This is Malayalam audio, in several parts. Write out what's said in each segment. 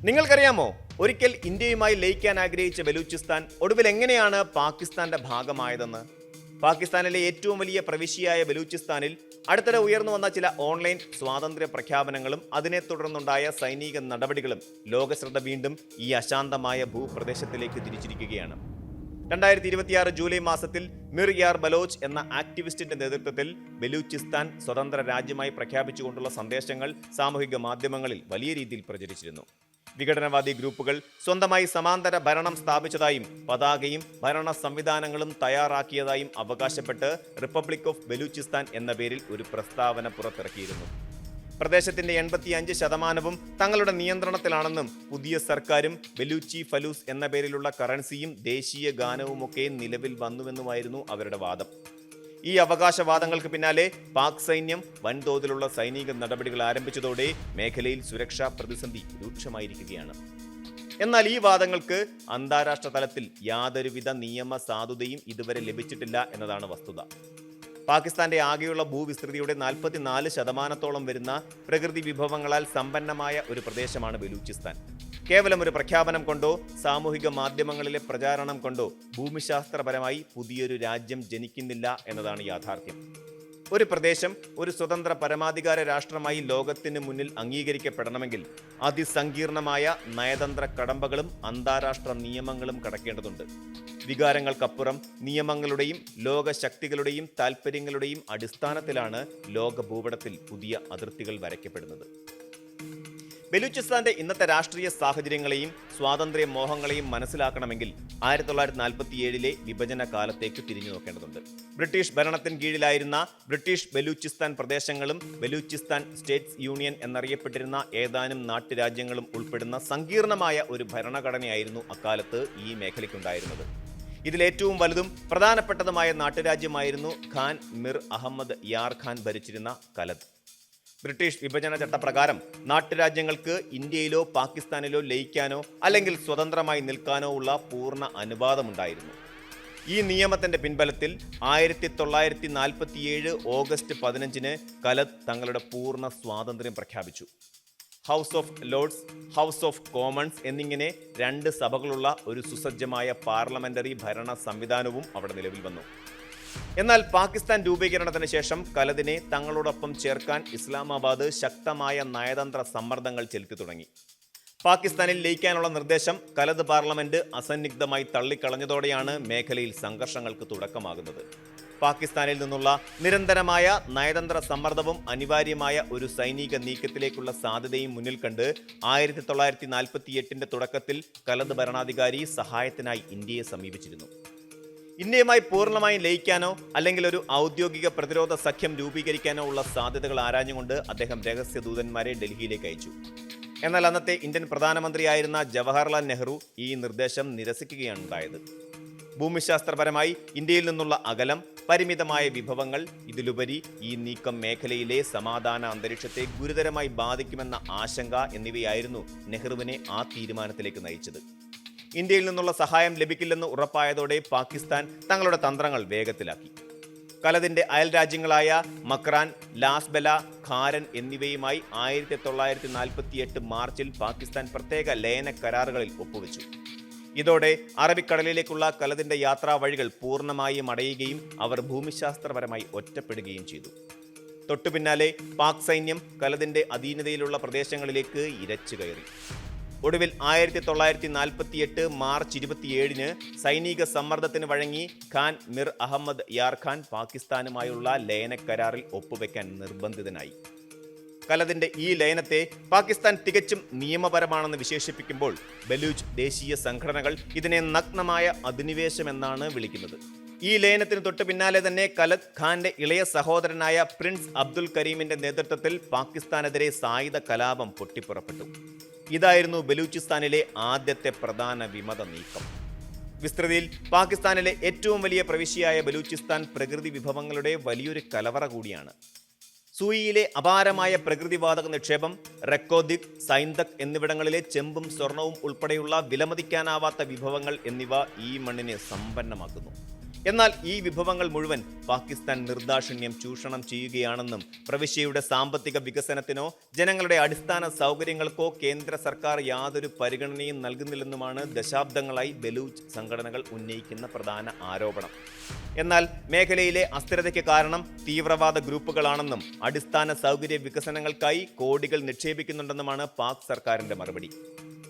നിങ്ങൾക്കറിയാമോ, ഒരിക്കൽ ഇന്ത്യയുമായി ലയിക്കാൻ ആഗ്രഹിച്ച ബലൂചിസ്ഥാൻ ഒടുവിൽ എങ്ങനെയാണ് പാകിസ്ഥാന്റെ ഭാഗമായതെന്ന്? പാകിസ്ഥാനിലെ ഏറ്റവും വലിയ പ്രവിശ്യയായ ബലൂചിസ്ഥാനിൽ അടുത്തിടെ ഉയർന്നു വന്ന ചില ഓൺലൈൻ സ്വാതന്ത്ര്യ പ്രഖ്യാപനങ്ങളും അതിനെ തുടർന്നുണ്ടായ സൈനിക നടപടികളും ലോകശ്രദ്ധ വീണ്ടും ഈ അശാന്തമായ ഭൂപ്രദേശത്തിലേക്ക് തിരിച്ചിരിക്കുകയാണ്. 2026 ജൂലൈ മാസത്തിൽ മിർ യാർ ബലോച്ച് എന്ന ആക്ടിവിസ്റ്റിന്റെ നേതൃത്വത്തിൽ ബലൂചിസ്ഥാൻ സ്വതന്ത്ര രാജ്യമായി പ്രഖ്യാപിച്ചുകൊണ്ടുള്ള സന്ദേശങ്ങൾ സാമൂഹിക മാധ്യമങ്ങളിൽ വലിയ രീതിയിൽ പ്രചരിച്ചിരുന്നു. വിഘടനവാദി ഗ്രൂപ്പുകൾ സ്വന്തമായി സമാന്തര ഭരണം സ്ഥാപിച്ചതായും പതാകയും ഭരണ സംവിധാനങ്ങളും തയ്യാറാക്കിയതായും അവകാശപ്പെട്ട് റിപ്പബ്ലിക് ഓഫ് ബലൂചിസ്ഥാൻ എന്ന പേരിൽ ഒരു പ്രസ്താവന പുറത്തിറക്കിയിരുന്നു. പ്രദേശത്തിന്റെ 85% തങ്ങളുടെ നിയന്ത്രണത്തിലാണെന്നും പുതിയ സർക്കാരും ബലൂച്ചി ഫലൂസ് എന്ന പേരിലുള്ള കറൻസിയും ദേശീയ ഗാനവുമൊക്കെ നിലവിൽ വന്നുവെന്നുമായിരുന്നു അവരുടെ വാദം. ഈ അവകാശവാദങ്ങൾക്ക് പിന്നാലെ പാക് സൈന്യം വൻതോതിലുള്ള സൈനിക നടപടികൾ ആരംഭിച്ചതോടെ മേഖലയിൽ സുരക്ഷാ പ്രതിസന്ധി രൂക്ഷമായിരിക്കുകയാണ്. എന്നാൽ ഈ വാദങ്ങൾക്ക് അന്താരാഷ്ട്ര തലത്തിൽ യാതൊരുവിധ നിയമ സാധുതയും ഇതുവരെ ലഭിച്ചിട്ടില്ല എന്നതാണ് വസ്തുത. പാകിസ്ഥാന്റെ ആകെയുള്ള ഭൂവിസ്തൃതിയുടെ 44% വരുന്ന പ്രകൃതി വിഭവങ്ങളാൽ സമ്പന്നമായ ഒരു പ്രദേശമാണ് ബലൂചിസ്ഥാൻ. കേവലം ഒരു പ്രഖ്യാപനം കൊണ്ടോ സാമൂഹിക മാധ്യമങ്ങളിലെ പ്രചാരണം കൊണ്ടോ ഭൂമിശാസ്ത്രപരമായി പുതിയൊരു രാജ്യം ജനിക്കുന്നില്ല എന്നതാണ് യാഥാർത്ഥ്യം. ഒരു പ്രദേശം ഒരു സ്വതന്ത്ര പരമാധികാര രാഷ്ട്രമായി ലോകത്തിന് മുന്നിൽ അംഗീകരിക്കപ്പെടണമെങ്കിൽ അതിസങ്കീർണമായ നയതന്ത്ര കടമ്പകളും അന്താരാഷ്ട്ര നിയമങ്ങളും കടക്കേണ്ടതുണ്ട്. വികാരങ്ങൾക്കപ്പുറം നിയമങ്ങളുടെയും ലോകശക്തികളുടെയും താൽപ്പര്യങ്ങളുടെയും അടിസ്ഥാനത്തിലാണ് ലോക ഭൂപടത്തിൽ പുതിയ അതിർത്തികൾ വരയ്ക്കപ്പെടുന്നത്. ബലൂചിസ്ഥാന്റെ ഇന്നത്തെ രാഷ്ട്രീയ സാഹചര്യങ്ങളെയും സ്വാതന്ത്ര്യ മോഹങ്ങളെയും മനസ്സിലാക്കണമെങ്കിൽ 1947 വിഭജന കാലത്തേക്ക് തിരിഞ്ഞു നോക്കേണ്ടതുണ്ട്. ബ്രിട്ടീഷ് ഭരണത്തിന് കീഴിലായിരുന്ന ബ്രിട്ടീഷ് ബലൂചിസ്ഥാൻ പ്രദേശങ്ങളും ബലൂചിസ്ഥാൻ സ്റ്റേറ്റ്സ് യൂണിയൻ എന്നറിയപ്പെട്ടിരുന്ന ഏതാനും നാട്ടുരാജ്യങ്ങളും ഉൾപ്പെടുന്ന സങ്കീർണമായ ഒരു ഭരണഘടനയായിരുന്നു അക്കാലത്ത് ഈ മേഖലയ്ക്കുണ്ടായിരുന്നത്. ഇതിലേറ്റവും വലുതും പ്രധാനപ്പെട്ടതുമായ നാട്ടുരാജ്യമായിരുന്നു ഖാൻ മിർ അഹമ്മദ് യാർ ഖാൻ ഭരിച്ചിരുന്ന കലദ്. ബ്രിട്ടീഷ് വിഭജന ചട്ടപ്രകാരം നാട്ടുരാജ്യങ്ങൾക്ക് ഇന്ത്യയിലോ പാകിസ്ഥാനിലോ ലയിക്കാനോ അല്ലെങ്കിൽ സ്വതന്ത്രമായി നിൽക്കാനോ ഉള്ള പൂർണ്ണ അനുവാദമുണ്ടായിരുന്നു. ഈ നിയമത്തിന്റെ പിൻബലത്തിൽ 1947 ഓഗസ്റ്റ് 15 കലദ് തങ്ങളുടെ പൂർണ്ണ സ്വാതന്ത്ര്യം പ്രഖ്യാപിച്ചു. House of Lord's, house of Commons എന്നിങ്ങനെ 2 സഭകളുള്ള ഒരു സുസജ്ജമായ പാർലമെന്ററി ഭരണ സംവിധാനവും അവിടെ നിലവിൽ വന്നു. എന്നാൽ പാകിസ്ഥാൻ രൂപീകരണത്തിന് ശേഷം കലദിനെ തങ്ങളോടൊപ്പം ചേർക്കാൻ ഇസ്ലാമാബാദ് ശക്തമായ നയതന്ത്ര സമ്മർദ്ദങ്ങൾ ചെലുത്തി തുടങ്ങി. പാകിസ്ഥാനിൽ ലയിക്കാനുള്ള നിർദ്ദേശം കലദ് പാർലമെന്റ് അസന്നിഗ്ധമായി തള്ളിക്കളഞ്ഞതോടെയാണ് മേഖലയിൽ സംഘർഷങ്ങൾക്ക് തുടക്കമാകുന്നത്. പാകിസ്ഥാനിൽ നിന്നുള്ള നിരന്തരമായ നയതന്ത്ര സമ്മർദ്ദവും അനിവാര്യമായ ഒരു സൈനിക നീക്കത്തിലേക്കുള്ള സാധ്യതയും മുന്നിൽ കണ്ട് 1948 തുടക്കത്തിൽ കലദ് ഭരണാധികാരി സഹായത്തിനായി ഇന്ത്യയെ സമീപിച്ചിരുന്നു. ഇന്ത്യയുമായി പൂർണ്ണമായും ലയിക്കാനോ അല്ലെങ്കിൽ ഒരു ഔദ്യോഗിക പ്രതിരോധ സഖ്യം രൂപീകരിക്കാനോ ഉള്ള സാധ്യതകൾ ആരാഞ്ഞുകൊണ്ട് അദ്ദേഹം രഹസ്യ ദൂതന്മാരെ ഡൽഹിയിലേക്ക് അയച്ചു. എന്നാൽ അന്നത്തെ ഇന്ത്യൻ പ്രധാനമന്ത്രിയായിരുന്ന ജവഹർലാൽ നെഹ്റു ഈ നിർദ്ദേശം നിരസിക്കുകയാണ് ഉണ്ടായത്. ഭൂമിശാസ്ത്രപരമായി ഇന്ത്യയിൽ നിന്നുള്ള അകലം, പരിമിതമായ വിഭവങ്ങൾ, ഇതിലുപരി ഈ നീക്കം മേഖലയിലെ സമാധാന അന്തരീക്ഷത്തെ ഗുരുതരമായി ബാധിക്കുമെന്ന ആശങ്ക എന്നിവയായിരുന്നു നെഹ്റുവിനെ ആ തീരുമാനത്തിലേക്ക് നയിച്ചത്. ഇന്ത്യയിൽ നിന്നുള്ള സഹായം ലഭിക്കില്ലെന്ന് ഉറപ്പായതോടെ പാകിസ്ഥാൻ തങ്ങളുടെ തന്ത്രങ്ങൾ വേഗത്തിലാക്കി. കലദിന്റെ അയൽ രാജ്യങ്ങളായ മക്രാൻ, ലാസ്ബെല, ഖാരൻ എന്നിവയുമായി 1948 മാർച്ചിൽ പാകിസ്ഥാൻ പ്രത്യേക ലയന കരാറുകളിൽ ഒപ്പുവെച്ചു. ഇതോടെ അറബിക്കടലിലേക്കുള്ള കലദിന്റെ യാത്രാ വഴികൾ പൂർണ്ണമായും അടയുകയും അവർ ഭൂമിശാസ്ത്രപരമായി ഒറ്റപ്പെടുകയും ചെയ്തു. തൊട്ടുപിന്നാലെ പാക് സൈന്യം കലദിന്റെ അധീനതയിലുള്ള പ്രദേശങ്ങളിലേക്ക് ഇരച്ചു കയറി. ഒടുവിൽ 1948 മാർച്ച് 27 സൈനിക സമ്മർദ്ദത്തിന് വഴങ്ങി ഖാൻ മിർ അഹമ്മദ് യാർ ഖാൻ പാകിസ്ഥാനുമായുള്ള ലയന കരാറിൽ ഒപ്പുവെക്കാൻ നിർബന്ധിതനായി. കലദിന്റെ ഈ ലയനത്തെ പാകിസ്ഥാൻ തികച്ചും നിയമപരമാണെന്ന് വിശേഷിപ്പിക്കുമ്പോൾ ബലൂച്ച് ദേശീയ സംഘടനകൾ ഇതിനെ നഗ്നമായ അധിനിവേശമെന്നാണ് വിളിക്കുന്നത്. ഈ ലയനത്തിന് തൊട്ട് പിന്നാലെ തന്നെ കലദ് ഖാന്റെ ഇളയ സഹോദരനായ പ്രിൻസ് അബ്ദുൽ കരീമിന്റെ നേതൃത്വത്തിൽ പാകിസ്ഥാനെതിരെ സായുധ കലാപം പൊട്ടിപ്പുറപ്പെട്ടു. ഇതായിരുന്നു ബലൂചിസ്ഥാനിലെ ആദ്യത്തെ പ്രധാന വിമത നീക്കം. വിസ്തൃതിയിൽ പാകിസ്ഥാനിലെ ഏറ്റവും വലിയ പ്രവിശ്യയായ ബലൂചിസ്ഥാൻ പ്രകൃതി വിഭവങ്ങളുടെ വലിയൊരു കലവറ കൂടിയാണ്. സൂയിയിലെ അപാരമായ പ്രകൃതിവാതക നിക്ഷേപം, റെക്കോദിക്, സൈന്തക് എന്നിവിടങ്ങളിലെ ചെമ്പും സ്വർണവും ഉൾപ്പെടെയുള്ള വിലമതിക്കാനാവാത്ത വിഭവങ്ങൾ എന്നിവ ഈ മണ്ണിനെ സമ്പന്നമാക്കുന്നു. എന്നാൽ ഈ വിഭവങ്ങൾ മുഴുവൻ പാകിസ്ഥാൻ നിർദാക്ഷിണ്യം ചൂഷണം ചെയ്യുകയാണെന്നും പ്രവിശ്യയുടെ സാമ്പത്തിക വികസനത്തിനോ ജനങ്ങളുടെ അടിസ്ഥാന സൗകര്യങ്ങൾക്കോ കേന്ദ്ര സർക്കാർ യാതൊരു പരിഗണനയും നൽകുന്നില്ലെന്നുമാണ് ദശാബ്ദങ്ങളായി ബലൂച്ച് സംഘടനകൾ ഉന്നയിക്കുന്ന പ്രധാന ആരോപണം. എന്നാൽ മേഖലയിലെ അസ്ഥിരതയ്ക്ക് കാരണം തീവ്രവാദ ഗ്രൂപ്പുകളാണെന്നും അടിസ്ഥാന സൗകര്യ വികസനങ്ങൾക്കായി കോടികൾ നിക്ഷേപിക്കുന്നുണ്ടെന്നുമാണ് പാക് സർക്കാരിന്റെ മറുപടി.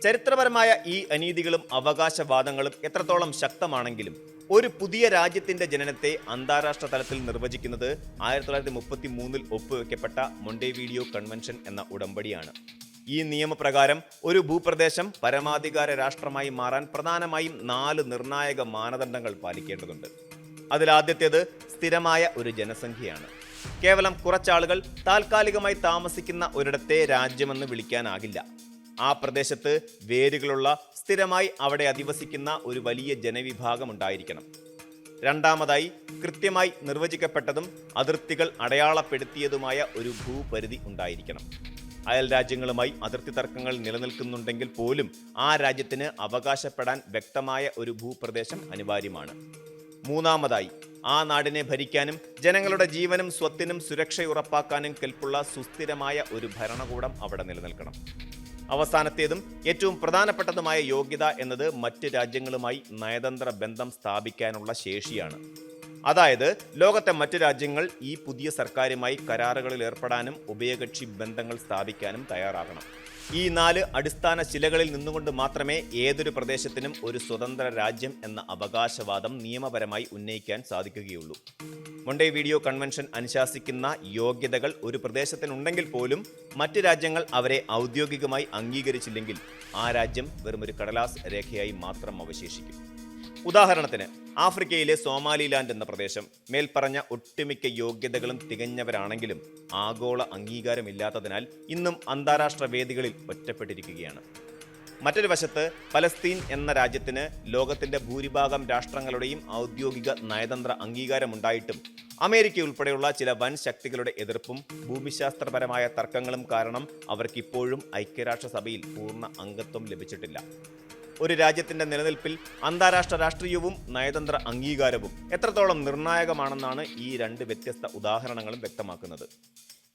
ചരിത്രപരമായ ഈ അനീതികളും അവകാശവാദങ്ങളും എത്രത്തോളം ശക്തമാണെങ്കിലും ഒരു പുതിയ രാജ്യത്തിന്റെ ജനനത്തെ അന്താരാഷ്ട്ര തലത്തിൽ നിർവചിക്കുന്നത് 1933 ഒപ്പുവെക്കപ്പെട്ട മൊണ്ടെവീഡിയോ കൺവെൻഷൻ എന്ന ഉടമ്പടിയാണ്. ഈ നിയമപ്രകാരം ഒരു ഭൂപ്രദേശം പരമാധികാര രാഷ്ട്രമായി മാറാൻ പ്രധാനമായും 4 നിർണായക മാനദണ്ഡങ്ങൾ പാലിക്കേണ്ടതുണ്ട്. അതിലാദ്യത്തേത് സ്ഥിരമായ ഒരു ജനസംഖ്യയാണ്. കേവലം കുറച്ചാളുകൾ താൽക്കാലികമായി താമസിക്കുന്ന ഒരിടത്തെ രാജ്യമെന്ന് വിളിക്കാനാകില്ല. ആ പ്രദേശത്ത് വേരുകളുള്ള, സ്ഥിരമായി അവിടെ അധിവസിക്കുന്ന ഒരു വലിയ ജനവിഭാഗം ഉണ്ടായിരിക്കണം. രണ്ടാമതായി, കൃത്യമായി നിർവചിക്കപ്പെട്ടതും അതിർത്തികൾ അടയാളപ്പെടുത്തിയതുമായ ഒരു ഭൂപരിധി ഉണ്ടായിരിക്കണം. അയൽ രാജ്യങ്ങളുമായി അതിർത്തി തർക്കങ്ങൾ നിലനിൽക്കുന്നുണ്ടെങ്കിൽ പോലും ആ രാജ്യത്തിന് അവകാശപ്പെടാൻ വ്യക്തമായ ഒരു ഭൂപ്രദേശം അനിവാര്യമാണ്. മൂന്നാമതായി, ആ നാടിനെ ഭരിക്കാനും ജനങ്ങളുടെ ജീവനും സ്വത്തിനും സുരക്ഷ ഉറപ്പാക്കാനും കെൽപ്പുള്ള സുസ്ഥിരമായ ഒരു ഭരണകൂടം അവിടെ നിലനിൽക്കണം. അവസാനത്തേതും ഏറ്റവും പ്രധാനപ്പെട്ടതുമായ യോഗ്യത എന്നത് മറ്റ് രാജ്യങ്ങളുമായി നയതന്ത്ര ബന്ധം സ്ഥാപിക്കാനുള്ള ശേഷിയാണ്. അതായത് ലോകത്തെ മറ്റു രാജ്യങ്ങൾ ഈ പുതിയ സർക്കാരുമായി കരാറുകളിൽ ഏർപ്പെടാനും ഉഭയകക്ഷി ബന്ധങ്ങൾ സ്ഥാപിക്കാനും തയ്യാറാകണം. ഈ 4 അടിസ്ഥാന ശിലകളിൽ നിന്നുകൊണ്ട് മാത്രമേ ഏതൊരു പ്രദേശത്തിനും ഒരു സ്വതന്ത്ര രാജ്യം എന്ന അവകാശവാദം നിയമപരമായി ഉന്നയിക്കാൻ സാധിക്കുകയുള്ളൂ. മൊണ്ടെവീഡിയോ കൺവെൻഷൻ അനുശാസിക്കുന്ന യോഗ്യതകൾ ഒരു പ്രദേശത്തിനുണ്ടെങ്കിൽ പോലും മറ്റ് രാജ്യങ്ങൾ അവരെ ഔദ്യോഗികമായി അംഗീകരിച്ചില്ലെങ്കിൽ ആ രാജ്യം വെറുമൊരു കടലാസ് രേഖയായി മാത്രം അവശേഷിക്കും. ഉദാഹരണത്തിന്, ആഫ്രിക്കയിലെ സോമാലിലാൻഡ് എന്ന പ്രദേശം മേൽപ്പറഞ്ഞ ഒട്ടുമിക്ക യോഗ്യതകളും തികഞ്ഞവരാണെങ്കിലും ആഗോള അംഗീകാരമില്ലാത്തതിനാൽ ഇന്നും അന്താരാഷ്ട്ര വേദികളിൽ ഒറ്റപ്പെട്ടിരിക്കുകയാണ്. മറ്റൊരു വശത്ത് പലസ്തീൻ എന്ന രാജ്യത്തിന് ലോകത്തിന്റെ ഭൂരിഭാഗം രാഷ്ട്രങ്ങളുടെയും ഔദ്യോഗിക നയതന്ത്ര അംഗീകാരമുണ്ടായിട്ടും അമേരിക്ക ഉൾപ്പെടെയുള്ള ചില വൻ ശക്തികളുടെ എതിർപ്പും ഭൂമിശാസ്ത്രപരമായ തർക്കങ്ങളും കാരണം അവർക്കിപ്പോഴും ഐക്യരാഷ്ട്രസഭയിൽ പൂർണ്ണ അംഗത്വം ലഭിച്ചിട്ടില്ല. ഒരു രാജ്യത്തിന്റെ നിലനിൽപ്പിൽ അന്താരാഷ്ട്ര രാഷ്ട്രീയവും നയതന്ത്ര അംഗീകാരവും എത്രത്തോളം നിർണായകമാണെന്നാണ് ഈ 2 വ്യത്യസ്ത ഉദാഹരണങ്ങളും വ്യക്തമാക്കുന്നത്.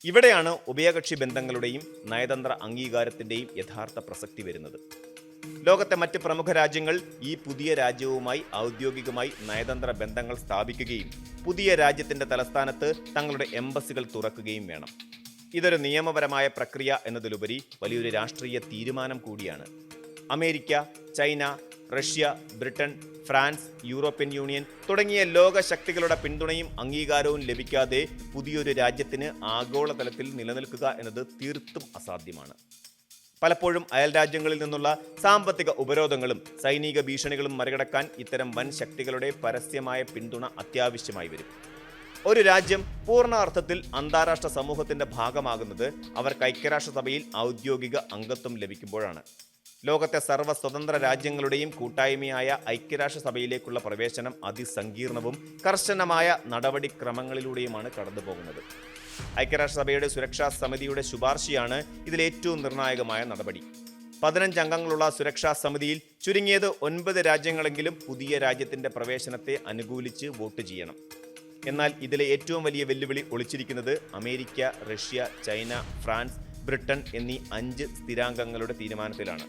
ഇവിടെയാണ് ഉഭയകക്ഷി ബന്ധങ്ങളുടെയും നയതന്ത്ര അംഗീകാരത്തിന്റെയും യഥാർത്ഥ പ്രസക്തി വരുന്നത്. ലോകത്തെ മറ്റ് പ്രമുഖ രാജ്യങ്ങൾ ഈ പുതിയ രാജ്യവുമായി ഔദ്യോഗികമായി നയതന്ത്ര ബന്ധങ്ങൾ സ്ഥാപിക്കുകയും പുതിയ രാജ്യത്തിന്റെ തലസ്ഥാനത്ത് തങ്ങളുടെ എംബസികൾ തുറക്കുകയും വേണം. ഇതൊരു നിയമപരമായ പ്രക്രിയ എന്നതിലുപരി വലിയൊരു രാഷ്ട്രീയ തീരുമാനം കൂടിയാണ്. America, China, Russia, Britain, France, European union തുടങ്ങിയ ലോക ശക്തികളുടെ പിന്തുണയും അംഗീകാരവും ലഭിക്കാതെ പുതിയൊരു രാജ്യത്തിന് ആഗോളതലത്തിൽ നിലനിൽക്കുക എന്നത് തീർത്തും അസാധ്യമാണ്. പലപ്പോഴും അയൽ രാജ്യങ്ങളിൽ നിന്നുള്ള സാമ്പത്തിക ഉപരോധങ്ങളും സൈനിക ഭീഷണികളും മറികടക്കാൻ ഇത്തരം വൻ ശക്തികളുടെ പരസ്യമായ പിന്തുണ അത്യാവശ്യമായി വരും. ഒരു രാജ്യം പൂർണ്ണ അർത്ഥത്തിൽ അന്താരാഷ്ട്ര സമൂഹത്തിന്റെ ഭാഗമാകുന്നത് അവർക്ക് ഐക്യരാഷ്ട്രസഭയിൽ ഔദ്യോഗിക അംഗത്വം ലഭിക്കുമ്പോഴാണ്. ലോകത്തെ സർവ്വ സ്വതന്ത്ര രാജ്യങ്ങളുടെയും കൂട്ടായ്മയായ ഐക്യരാഷ്ട്രസഭയിലേക്കുള്ള പ്രവേശനം അതിസങ്കീർണവും കർശനമായ നടപടിക്രമങ്ങളിലൂടെയുമാണ് കടന്നുപോകുന്നത്. ഐക്യരാഷ്ട്രസഭയുടെ സുരക്ഷാ സമിതിയുടെ ശുപാർശയാണ് ഇതിലേറ്റവും നിർണായകമായ നടപടി. 15 അംഗങ്ങളുള്ള സുരക്ഷാ സമിതിയിൽ ചുരുങ്ങിയത് 9 രാജ്യങ്ങളെങ്കിലും പുതിയ രാജ്യത്തിന്റെ പ്രവേശനത്തെ അനുകൂലിച്ച് വോട്ട് ചെയ്യണം. എന്നാൽ ഇതിലെ ഏറ്റവും വലിയ വെല്ലുവിളി ഒളിച്ചിരിക്കുന്നത് America, Russia, China, France, Britain എന്നീ 5 സ്ഥിരാംഗങ്ങളുടെ തീരുമാനത്തിലാണ്.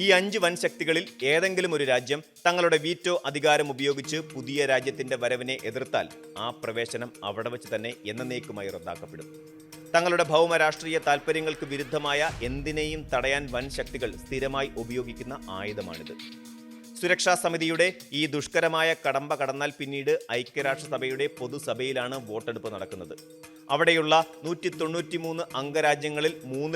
ഈ 5 വൻ ശക്തികളിൽ ഏതെങ്കിലും ഒരു രാജ്യം തങ്ങളുടെ വീറ്റോ അധികാരം ഉപയോഗിച്ച് പുതിയ രാജ്യത്തിന്റെ വരവിനെ എതിർത്താൽ ആ പ്രവേശനം അവിടെ വെച്ച് തന്നെ എന്നേക്കുമായി റദ്ദാക്കപ്പെടും. തങ്ങളുടെ ഭൗമ രാഷ്ട്രീയ താൽപ്പര്യങ്ങൾക്ക് വിരുദ്ധമായ എന്തിനേയും തടയാൻ വൻ ശക്തികൾ സ്ഥിരമായി ഉപയോഗിക്കുന്ന ആയുധമാണിത്. സുരക്ഷാ സമിതിയുടെ ഈ ദുഷ്കരമായ കടമ്പ കടന്നാൽ പിന്നീട് ഐക്യരാഷ്ട്രസഭയുടെ പൊതുസഭയിലാണ് വോട്ടെടുപ്പ് നടക്കുന്നത്. അവിടെയുള്ള 193 അംഗരാജ്യങ്ങളിൽ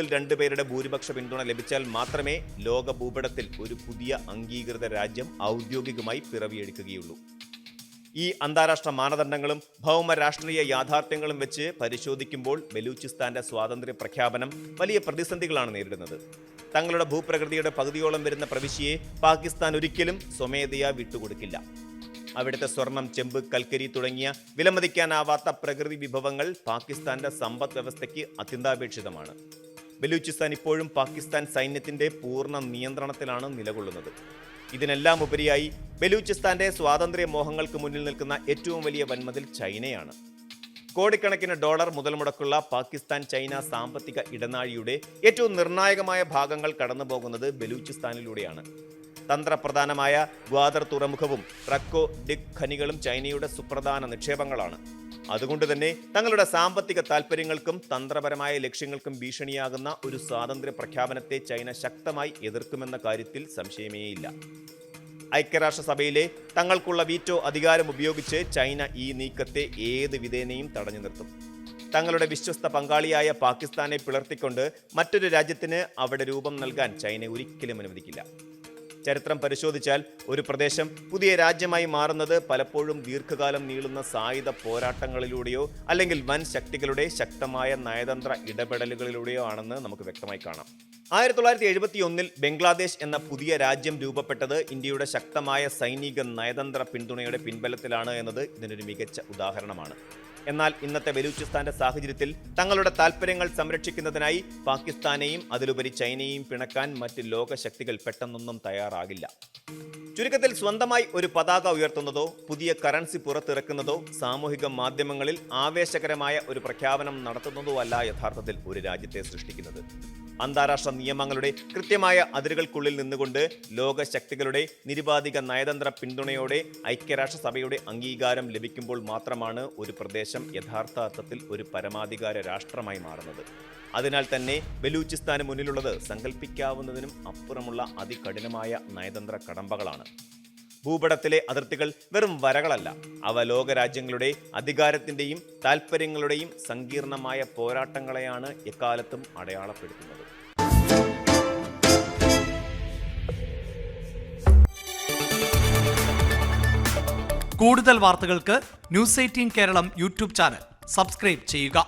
2 പേരുടെ ഭൂരിപക്ഷ പിന്തുണ ലഭിച്ചാൽ മാത്രമേ ലോക ഭൂപടത്തിൽ ഒരു പുതിയ അംഗീകൃത രാജ്യം ഔദ്യോഗികമായി പിറവിയെടുക്കുകയുള്ളൂ. ഈ അന്താരാഷ്ട്ര മാനദണ്ഡങ്ങളും ഭൗമ രാഷ്ട്രീയ യാഥാർത്ഥ്യങ്ങളും വെച്ച് പരിശോധിക്കുമ്പോൾ ബലൂചിസ്ഥാന്റെ സ്വാതന്ത്ര്യ പ്രഖ്യാപനം വലിയ പ്രതിസന്ധികളാണ് നേരിടുന്നത്. തങ്ങളുടെ ഭൂപ്രകൃതിയുടെ പകുതിയോളം വരുന്ന പ്രവിശ്യയെ പാകിസ്ഥാൻ ഒരിക്കലും സ്വമേധയാ വിട്ടുകൊടുക്കില്ല. അവിടുത്തെ സ്വർണം, ചെമ്പ്, കൽക്കരി തുടങ്ങിയ വിലമതിക്കാനാവാത്ത പ്രകൃതി വിഭവങ്ങൾ പാകിസ്ഥാന്റെ സമ്പദ് വ്യവസ്ഥയ്ക്ക് അത്യന്താപേക്ഷിതമാണ്. ബലൂചിസ്ഥാൻ ഇപ്പോഴും പാകിസ്ഥാൻ സൈന്യത്തിന്റെ പൂർണ്ണ നിയന്ത്രണത്തിലാണ് നിലകൊള്ളുന്നത്. ഇതിനെല്ലാം ഉപരിയായി ബലൂചിസ്ഥാന്റെ സ്വാതന്ത്ര്യ മോഹങ്ങൾക്ക് മുന്നിൽ നിൽക്കുന്ന ഏറ്റവും വലിയ വൻമതിൽ ചൈനയാണ്. കോടിക്കണക്കിന് ഡോളർ മുതൽ മുടക്കുള്ള പാകിസ്ഥാൻ ചൈന സാമ്പത്തിക ഇടനാഴിയുടെ ഏറ്റവും നിർണായകമായ ഭാഗങ്ങൾ കടന്നുപോകുന്നത് ബലൂചിസ്ഥാനിലൂടെയാണ്. തന്ത്രപ്രധാനമായ ഗ്വാദർ തുറമുഖവും ട്രക്കോ ഡിക് ഖനികളും ചൈനയുടെ സുപ്രധാന നിക്ഷേപങ്ങളാണ്. അതുകൊണ്ട് തന്നെ തങ്ങളുടെ സാമ്പത്തിക താൽപ്പര്യങ്ങൾക്കും തന്ത്രപരമായ ലക്ഷ്യങ്ങൾക്കും ഭീഷണിയാകുന്ന ഒരു സ്വാതന്ത്ര്യ പ്രഖ്യാപനത്തെ ചൈന ശക്തമായി എതിർക്കുമെന്ന കാര്യത്തിൽ സംശയമേയില്ല. ഐക്യരാഷ്ട്രസഭയിലെ തങ്ങൾക്കുള്ള വീറ്റോ അധികാരം ഉപയോഗിച്ച് ചൈന ഈ നീക്കത്തെ ഏത് വിധേനയും തടഞ്ഞു നിർത്തും. തങ്ങളുടെ വിശ്വസ്ത പങ്കാളിയായ പാകിസ്ഥാനെ പിളർത്തിക്കൊണ്ട് മറ്റൊരു രാജ്യത്തിന് അവിടെ രൂപം നൽകാൻ ചൈന ഒരിക്കലും അനുവദിക്കില്ല. ചരിത്രം പരിശോധിച്ചാൽ ഒരു പ്രദേശം പുതിയ രാജ്യമായി മാറുന്നത് പലപ്പോഴും ദീർഘകാലം നീളുന്ന സായുധ പോരാട്ടങ്ങളിലൂടെയോ അല്ലെങ്കിൽ വൻ ശക്തികളുടെ ശക്തമായ നയതന്ത്ര ഇടപെടലുകളിലൂടെയോ ആണെന്ന് നമുക്ക് വ്യക്തമായി കാണാം. 1971 ബംഗ്ലാദേശ് എന്ന പുതിയ രാജ്യം രൂപപ്പെട്ടത് ഇന്ത്യയുടെ ശക്തമായ സൈനിക നയതന്ത്ര പിന്തുണയുടെ പിൻബലത്തിലാണ് എന്നത് ഇതിനൊരു മികച്ച ഉദാഹരണമാണ്. എന്നാൽ ഇന്നത്തെ ബലൂചിസ്ഥാന്റെ സാഹചര്യത്തിൽ തങ്ങളുടെ താൽപ്പര്യങ്ങൾ സംരക്ഷിക്കുന്നതിനായി പാകിസ്ഥാനെയും അതിലുപരി ചൈനയെയും പിണക്കാൻ മറ്റ് ലോകശക്തികൾ പെട്ടെന്നൊന്നും തയ്യാറാകില്ല. ചുരുക്കത്തിൽ സ്വന്തമായി ഒരു പതാക ഉയർത്തുന്നതോ പുതിയ കറൻസി പുറത്തിറക്കുന്നതോ സാമൂഹിക മാധ്യമങ്ങളിൽ ആവേശകരമായ ഒരു പ്രഖ്യാപനം നടത്തുന്നതോ അല്ല യഥാർത്ഥത്തിൽ ഒരു രാജ്യത്തെ സൃഷ്ടിക്കുന്നത്. അന്താരാഷ്ട്ര നിയമങ്ങളുടെ കൃത്യമായ അതിരുകൾക്കുള്ളിൽ നിന്നുകൊണ്ട് ലോകശക്തികളുടെ നിരുപാധിക നയതന്ത്ര പിന്തുണയോടെ ഐക്യരാഷ്ട്രസഭയുടെ അംഗീകാരം ലഭിക്കുമ്പോൾ മാത്രമാണ് ഒരു പ്രദേശം യഥാർത്ഥ അർത്ഥത്തിൽ ഒരു പരമാധികാര രാഷ്ട്രമായി മാറുന്നത്. അതിനാൽ തന്നെ ബലൂചിസ്ഥാന് മുന്നിലുള്ളത് സങ്കല്പിക്കാവുന്നതിനും അപ്പുറമുള്ള അതികഠിനമായ നയതന്ത്ര കടമ്പകളാണ്. ഭൂപടത്തിലെ അതിർത്തികൾ വെറും വരകളല്ല, അവ ലോകരാജ്യങ്ങളുടെ അധികാരത്തിന്റെയും താൽപ്പര്യങ്ങളുടെയും സങ്കീർണമായ പോരാട്ടങ്ങളെയാണ് എക്കാലത്തും അടയാളപ്പെടുത്തുന്നത്. കൂടുതൽ വാർത്തകൾക്ക് news 18 Keralam YouTube channel subscribe ചെയ്യുക.